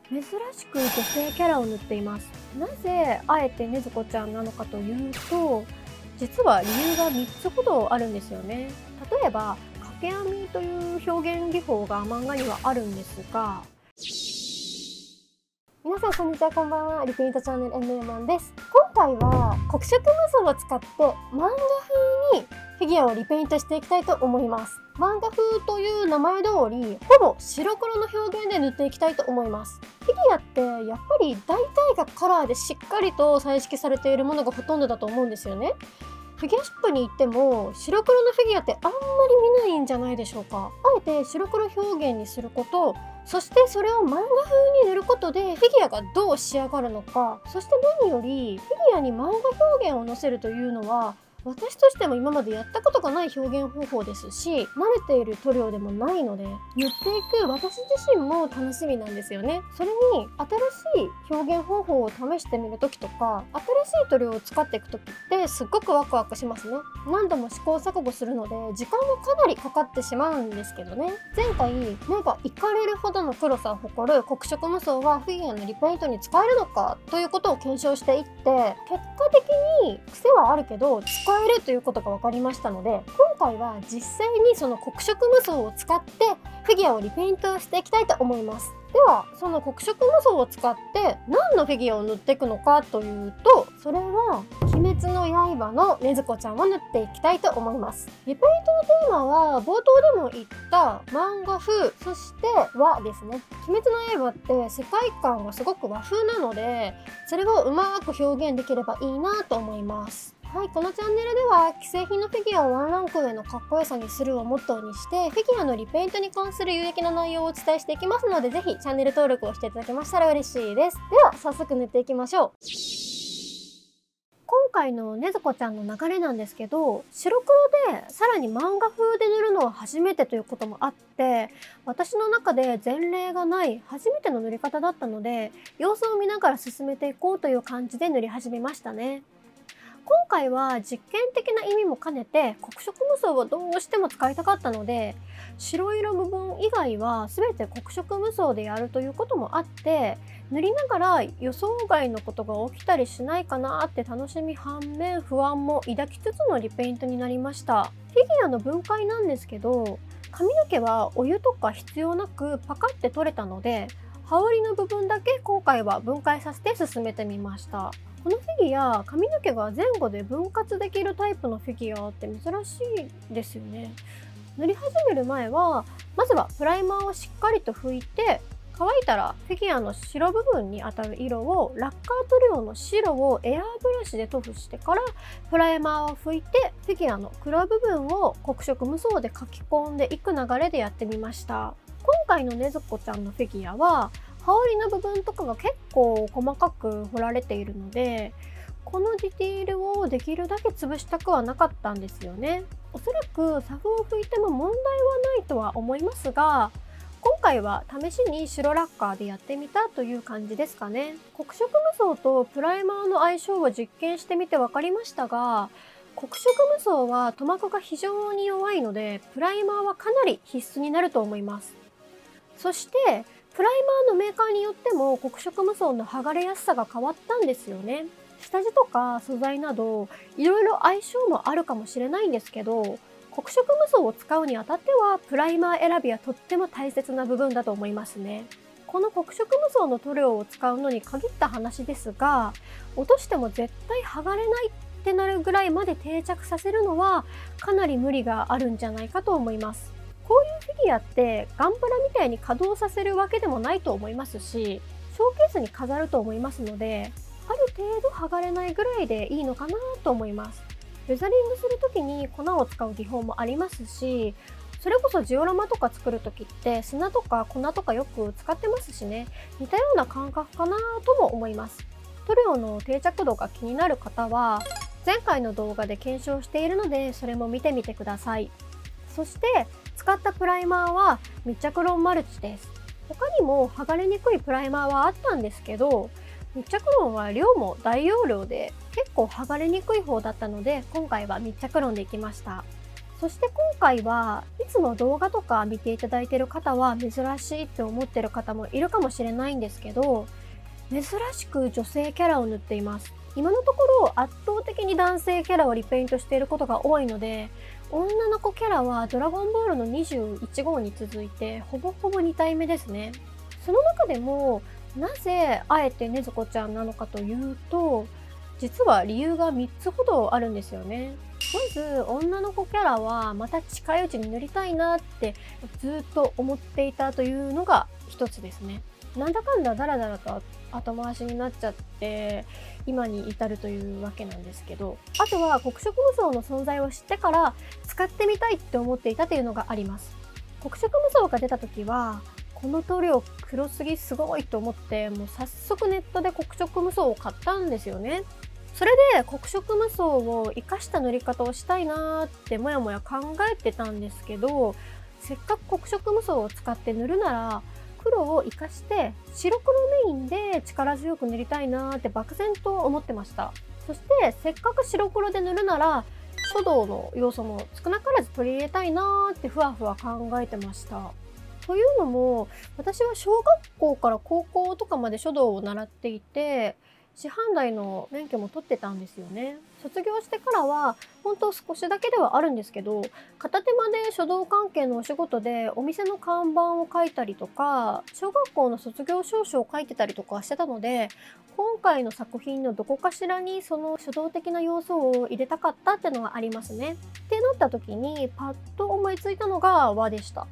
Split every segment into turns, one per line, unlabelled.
珍しく女性キャラを塗っています。なぜあえてねずこちゃんなのかというと、実は理由が3つほどあるんですよね。例えば掛け編みという表現技法が漫画にはあるんですが、皆さんこんにちは、こんばんは。リピートチャンネル MM です。今回は黒色無双を使って漫画風にフィギュアをリペイントしていきたいと思います。漫画風という名前通り、ほぼ白黒の表現で塗っていきたいと思います。フィギュアってやっぱり大体がカラーでしっかりと彩色されているものがほとんどだと思うんですよね。フィギュアショップに行っても白黒のフィギュアってあんまり見ないんじゃないでしょうか。あえて白黒表現にすること、そしてそれを漫画風に塗ることでフィギュアがどう仕上がるのか、そして何よりフィギュアに漫画表現を載せるというのは私としても今までやったことがない表現方法ですし、慣れている塗料でもないので、塗っていく私自身も楽しみなんですよね。それに新しい表現方法を試してみる時とか、新しい塗料を使っていく時ってすっごくワクワクしますね。何度も試行錯誤するので時間がかなりかかってしまうんですけどね。前回目がいかれるほどの黒さを誇る黒色無双はフィギュアのリペイントに使えるのかということを検証していって、結果的に癖はあるけど使えるということが分かりましたので、今回は実際にその黒色無双を使ってフィギュアをリペイントしていきたいと思います。ではその黒色無双を使って何のフィギュアを塗っていくのかというと、それは鬼滅の刃のねずこちゃんを塗っていきたいと思います。リペイントのテーマは冒頭でも言った漫画風、そして和ですね。鬼滅の刃って世界観がすごく和風なので、それをうまく表現できればいいなと思います。はい、このチャンネルでは既製品のフィギュアをワンランク上のかっこよさにするをモットーにして、フィギュアのリペイントに関する有益な内容をお伝えしていきますので、ぜひチャンネル登録をしていただけましたら嬉しいです。では早速塗っていきましょう。今回のねずこちゃんの流れなんですけど、白黒でさらに漫画風で塗るのは初めてということもあって、私の中で前例がない初めての塗り方だったので、様子を見ながら進めていこうという感じで塗り始めましたね。今回は実験的な意味も兼ねて黒色無双をどうしても使いたかったので、白色部分以外は全て黒色無双でやるということもあって、塗りながら予想外のことが起きたりしないかなって楽しみ反面不安も抱きつつのリペイントになりました。フィギュアの分解なんですけど、髪の毛はお湯とか必要なくパカッて取れたので、羽織の部分だけ今回は分解させて進めてみました。このフィギュア、髪の毛が前後で分割できるタイプのフィギュアって珍しいですよね。塗り始める前はまずはプライマーをしっかりと拭いて、乾いたらフィギュアの白部分に当たる色をラッカー塗料の白をエアーブラシで塗布してから、プライマーを拭いてフィギュアの黒部分を黒色無双で書き込んでいく流れでやってみました。今回のねずこちゃんのフィギュアは羽織の部分とかが結構細かく彫られているので、このディティールをできるだけ潰したくはなかったんですよね。おそらくサフを拭いても問題はないとは思いますが、今回は試しに白ラッカーでやってみたという感じですかね。黒色無双とプライマーの相性を実験してみて分かりましたが、黒色無双は塗膜が非常に弱いので、プライマーはかなり必須になると思います。そしてプライマーのメーカーによっても黒色無双の剥がれやすさが変わったんですよね。下地とか素材などいろいろ相性もあるかもしれないんですけど、黒色無双を使うにあたってはプライマー選びはとっても大切な部分だと思いますね。この黒色無双の塗料を使うのに限った話ですが、落としても絶対剥がれないってなるぐらいまで定着させるのはかなり無理があるんじゃないかと思います。こういうフィギュアってガンプラみたいに稼働させるわけでもないと思いますし、ショーケースに飾ると思いますので、ある程度剥がれないぐらいでいいのかなと思います。レザリングする時に粉を使う技法もありますし、それこそジオラマとか作る時って砂とか粉とかよく使ってますしね、似たような感覚かなとも思います。塗料の定着度が気になる方は前回の動画で検証しているので、それも見てみてください。そして使ったプライマーは密着ロンマルチです。他にも剥がれにくいプライマーはあったんですけど、密着ロンは量も大容量で結構剥がれにくい方だったので、今回は密着ロンでいきました。そして今回はいつも動画とか見ていただいている方は珍しいって思ってる方もいるかもしれないんですけど、珍しく女性キャラを塗っています。今のところ圧倒的に男性キャラをリペイントしていることが多いので、女の子キャラはドラゴンボールの21号に続いてほぼほぼ2体目ですね。その中でもなぜあえて禰豆子ちゃんなのかというと、実は理由が3つほどあるんですよね。まず女の子キャラはまた近いうちに塗りたいなってずっと思っていたというのが一つですね。なんだかんだダラダラと後回しになっちゃって今に至るというわけなんですけど、あとは黒色無双の存在を知ってから使ってみたいって思っていたというのがあります。黒色無双が出た時はこの塗料黒すぎすごいと思って、もう早速ネットで黒色無双を買ったんですよね。それで黒色無双を生かした塗り方をしたいなーってもやもや考えてたんですけど、せっかく黒色無双を使って塗るなら黒を生かして白黒メインで力強く塗りたいなーって漠然と思ってました。そしてせっかく白黒で塗るなら書道の要素も少なからず取り入れたいなーってふわふわ考えてました。というのも私は小学校から高校とかまで書道を習っていて、師範代の免許も取ってたんですよね。卒業してからは本当少しだけではあるんですけど、片手間で書道関係のお仕事でお店の看板を書いたりとか、小学校の卒業証書を書いてたりとかしてたので、今回の作品のどこかしらにその書道的な要素を入れたかったってのがありますね。ってなった時にパッと思いついたのが和でした。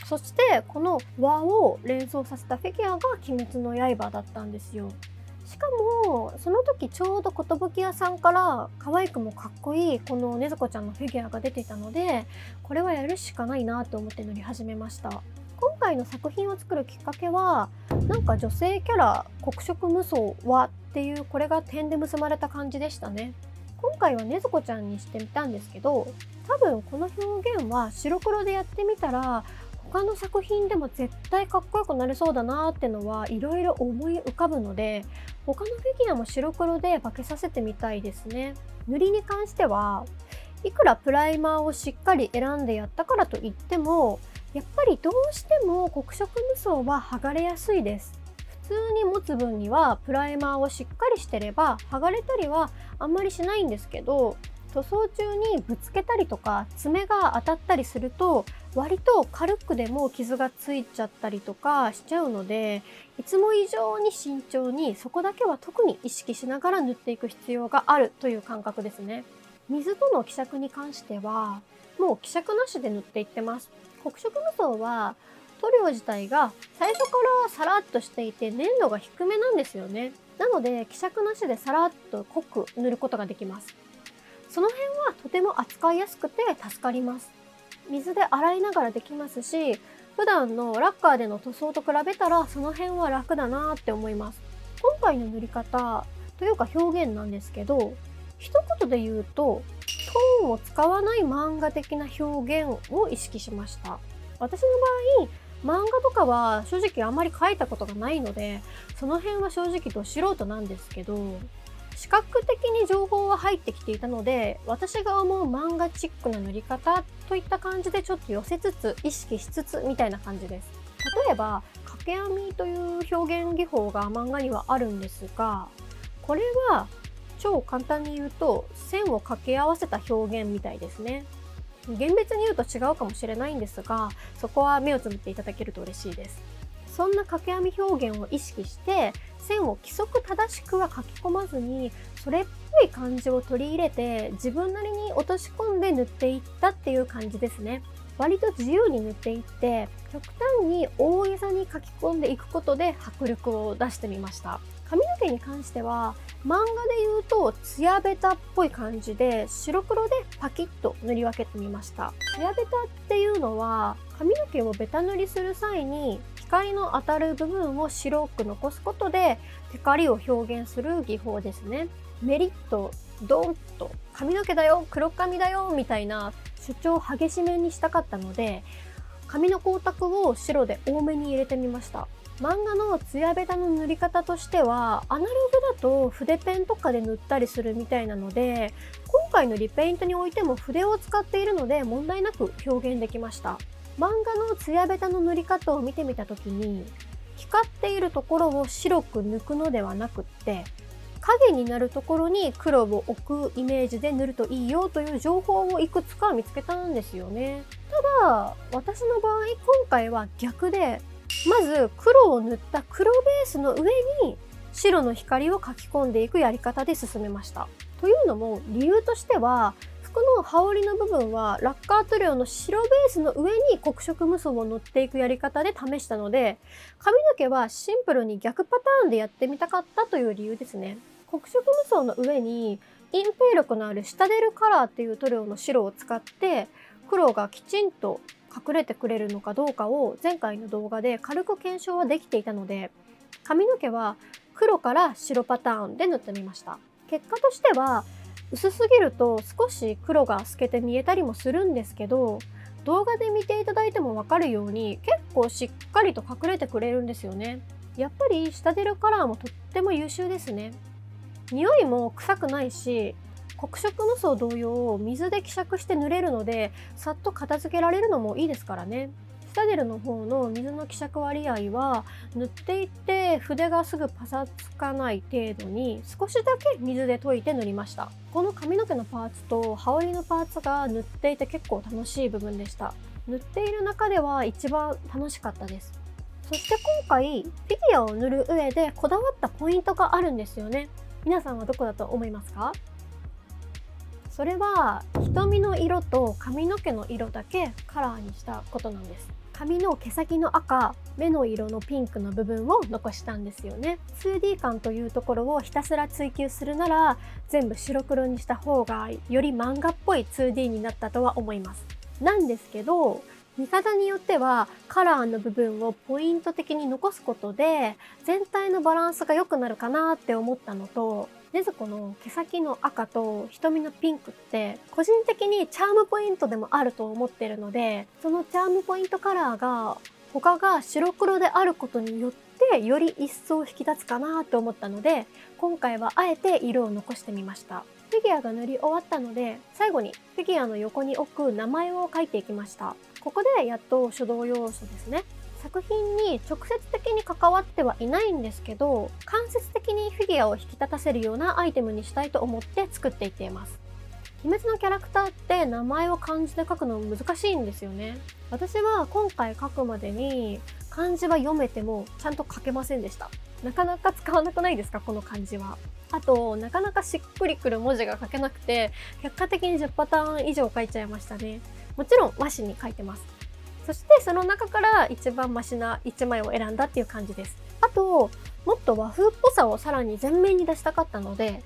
そしてこの和を連想させたフィギュアが鬼滅の刃だったんですよ。しかもその時ちょうど寿屋さんから可愛くもかっこいいこの禰豆子ちゃんのフィギュアが出ていたので、これはやるしかないなと思って塗り始めました。今回の作品を作るきっかけは、なんか女性キャラ黒色無双はっていうこれが点で結ばれた感じでしたね。今回は禰豆子ちゃんにしてみたんですけど、多分この表現は白黒でやってみたら他の作品でも絶対かっこよくなれそうだなーってのはいろいろ思い浮かぶので、他のフィギュアも白黒で化けさせてみたいですね。塗りに関してはいくらプライマーをしっかり選んでやったからといっても、やっぱりどうしても黒色無双は剥がれやすいです。普通に持つ分にはプライマーをしっかりしてれば剥がれたりはあんまりしないんですけど、塗装中にぶつけたりとか爪が当たったりすると割と軽くでも傷がついちゃったりとかしちゃうので、いつも以上に慎重にそこだけは特に意識しながら塗っていく必要があるという感覚ですね。水との希釈に関してはもう希釈なしで塗っていってます。黒色無双は塗料自体が最初からサラッとしていて粘度が低めなんですよね。なので希釈なしでサラッと濃く塗ることができます。その辺はとても扱いやすくて助かります。水で洗いながらできますし、普段のラッカーでの塗装と比べたらその辺は楽だなって思います。今回の塗り方というか表現なんですけど、一言で言うとトーンを使わない漫画的な表現を意識しました。私の場合漫画とかは正直あまり描いたことがないので、その辺は正直ど素人なんですけど、視覚的に情報は入ってきていたので、私が思う漫画チックな塗り方といった感じでちょっと寄せつつ意識しつつみたいな感じです。例えば掛け編みという表現技法が漫画にはあるんですが、これは超簡単に言うと線を掛け合わせた表現みたいですね。厳密に言うと違うかもしれないんですが、そこは目をつぶっていただけると嬉しいです。そんな掛け編み表現を意識して線を規則正しくは書き込まずに、それっぽい感じを取り入れて自分なりに落とし込んで塗っていったっていう感じですね。割と自由に塗っていって極端に大げさに書き込んでいくことで迫力を出してみました。髪の毛に関しては漫画で言うとツヤベタっぽい感じで白黒でパキッと塗り分けてみました。ツヤベタっていうのは髪の毛をベタ塗りする際に光の当たる部分を白く残すことでテカリを表現する技法ですね。メリッとドンと髪の毛だよ黒髪だよみたいな主張を激しめにしたかったので、髪の光沢を白で多めに入れてみました。漫画のツヤベタの塗り方としてはアナログだと筆ペンとかで塗ったりするみたいなので、今回のリペイントにおいても筆を使っているので問題なく表現できました。漫画のツヤベタの塗り方を見てみた時に、光っているところを白く抜くのではなくって影になるところに黒を置くイメージで塗るといいよという情報をいくつか見つけたんですよね。ただ私の場合今回は逆で、まず黒を塗った黒ベースの上に白の光を描き込んでいくやり方で進めました。というのも理由としては、服の羽織の部分はラッカー塗料の白ベースの上に黒色無双を塗っていくやり方で試したので、髪の毛はシンプルに逆パターンでやってみたかったという理由ですね。黒色無双の上に隠蔽力のあるシタデルカラーっていう塗料の白を使って黒がきちんと隠れてくれるのかどうかを前回の動画で軽く検証はできていたので、髪の毛は黒から白パターンで塗ってみました。結果としては薄すぎると少し黒が透けて見えたりもするんですけど、動画で見ていただいても分かるように結構しっかりと隠れてくれるんですよね。やっぱりシタデルカラーもとっても優秀ですね。匂いも臭くないし、黒色無双同様水で希釈して塗れるのでさっと片付けられるのもいいですからね。シタデルの方の水の希釈割合は塗っていって筆がすぐパサつかない程度に少しだけ水で溶いて塗りました。この髪の毛のパーツと羽織のパーツが塗っていて結構楽しい部分でした。塗っている中では一番楽しかったです。そして今回フィギュアを塗る上でこだわったポイントがあるんですよね。皆さんはどこだと思いますか？それは瞳の色と髪の毛の色だけカラーにしたことなんです。髪の毛先の赤、目の色のピンクの部分を残したんですよね。 2D 感というところをひたすら追求するなら全部白黒にした方がより漫画っぽい 2D になったとは思います。なんですけど見方によってはカラーの部分をポイント的に残すことで全体のバランスが良くなるかなって思ったのと、禰豆子の毛先の赤と瞳のピンクって個人的にチャームポイントでもあると思ってるので、そのチャームポイントカラーが他が白黒であることによってより一層引き立つかなと思ったので、今回はあえて色を残してみました。フィギュアが塗り終わったので最後にフィギュアの横に置く名前を書いていきました。ここでやっと書道要素ですね。作品に直接的に関わってはいないんですけど、間接的にフィギュアを引き立たせるようなアイテムにしたいと思って作っていっています。鬼滅のキャラクターって名前を漢字で書くの難しいんですよね。私は今回書くまでに漢字は読めてもちゃんと書けませんでした。なかなか使わなくないですか、この漢字は。あとなかなかしっくりくる文字が書けなくて結果的に10パターン以上書いちゃいましたね。もちろん和紙に書いてます。そしてその中から一番マシな1枚を選んだっていう感じです。あともっと和風っぽさをさらに前面に出したかったので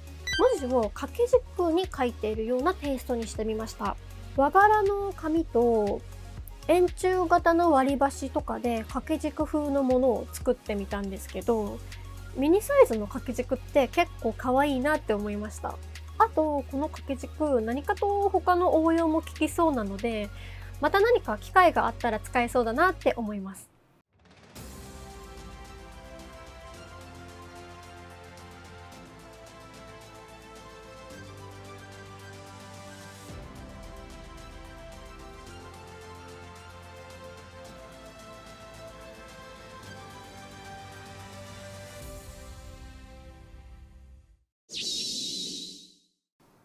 文字を掛け軸に書いているようなテイストにしてみました。和柄の紙と円柱型の割り箸とかで掛け軸風のものを作ってみたんですけど、ミニサイズの掛け軸って結構可愛いなって思いました。あとこの掛け軸何かと他の応用も効きそうなので、また何か機会があったら使えそうだなって思います。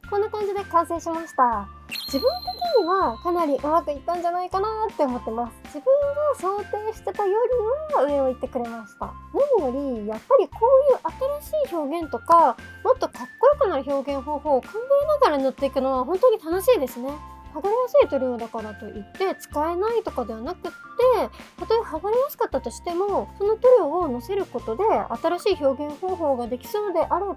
こんな感じで完成しました。自分的にはかなりうまくいったんじゃないかなって思ってます。自分が想定してたよりは上を行ってくれました。何よりやっぱりこういう新しい表現とかもっとかっこよくなる表現方法を考えながら塗っていくのは本当に楽しいですね。剥がれやすい塗料だからといって使えないとかではなくって、たとえ剥がれやすかったとしてもその塗料をのせることで新しい表現方法ができそうであれば、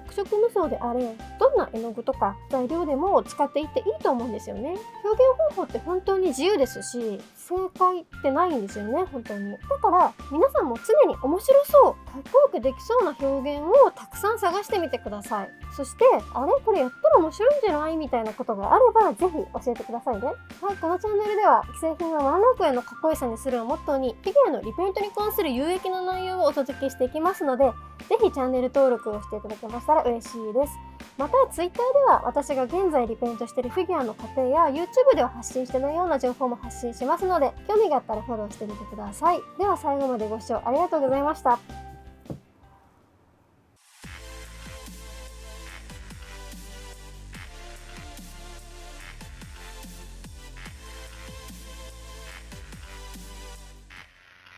黒色無双であれどんな絵の具とか材料でも使っていっていいと思うんですよね。表現方法って本当に自由ですし、正解ってないんですよね、本当に。だから皆さんも常に面白そう、かっこよくできそうな表現をたくさん探してみてください。そして、あれこれやったら面白いんじゃないみたいなことがあれば、ぜひ教えてくださいね。はい、このチャンネルでは既製品はワンランクへのかっこよさにするをモットーに、フィギュアのリペイントに関する有益な内容をお届けしていきますので、ぜひチャンネル登録をしていただけましたら嬉しいです。また Twitter では私が現在リペイントしているフィギュアの過程や YouTube では発信してないような情報も発信しますので、興味があったらフォローしてみてください。では最後までご視聴ありがとうございました。